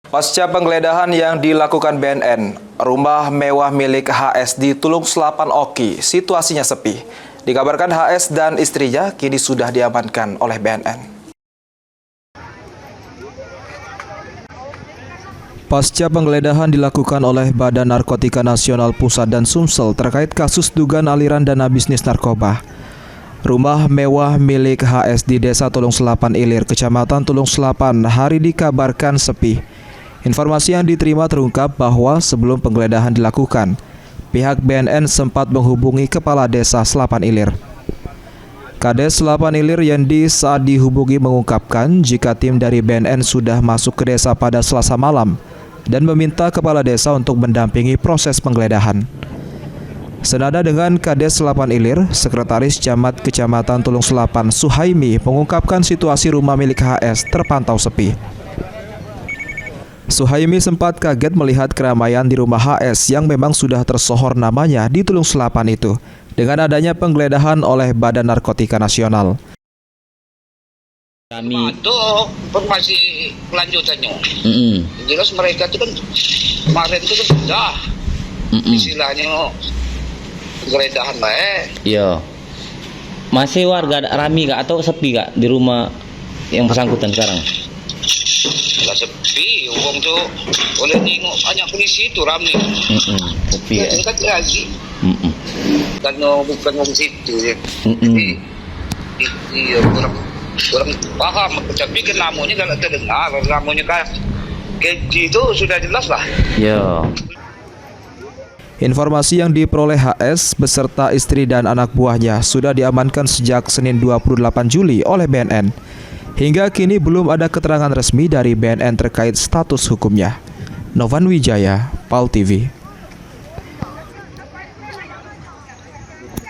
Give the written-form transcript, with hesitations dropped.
Pasca penggeledahan yang dilakukan BNN, rumah mewah milik HS di Tulung Selapan Oki situasinya sepi. Dikabarkan HS dan istrinya kini sudah diamankan oleh BNN. Pasca penggeledahan dilakukan oleh Badan Narkotika Nasional Pusat dan Sumsel terkait kasus dugaan aliran dana bisnis narkoba. Rumah mewah milik HS di Desa Tulung Selapan Ilir, Kecamatan Tulung Selapan, hari dikabarkan sepi. Informasi yang diterima terungkap bahwa sebelum penggeledahan dilakukan, pihak BNN sempat menghubungi Kepala Desa Selapan Ilir. Kades Selapan Ilir Yendi saat dihubungi mengungkapkan jika tim dari BNN sudah masuk ke desa pada Selasa malam dan meminta Kepala Desa untuk mendampingi proses penggeledahan. Senada dengan Kades Selapan Ilir, Sekretaris Camat Kecamatan Tulung Selapan Suhaimi mengungkapkan situasi rumah milik HS terpantau sepi. Suhaimi sempat kaget melihat keramaian di rumah HS yang memang sudah tersohor namanya di Tulung Selapan itu dengan adanya penggeledahan oleh Badan Narkotika Nasional. Kami itu informasi kelanjutannya. Jelas mereka itu kan kemarin itu kan sudah istilahnya penggeledahan lah. Iya. Masih warga rami gak atau sepi gak di rumah yang bersangkutan sekarang? Gak sepi, uang tuh boleh nengok banyak polisi itu rame. Sepi ya. Kan lagi. Dan bukan wong situ. Jadi kurang paham. Tapi kan namanya kalau terdengar, namanya kan keji itu sudah jelas lah. Ya. Informasi yang diperoleh HS beserta istri dan anak buahnya sudah diamankan sejak Senin 28 Juli oleh BNN. Hingga kini belum ada keterangan resmi dari BNN terkait status hukumnya. Novan Wijaya, PAL TV.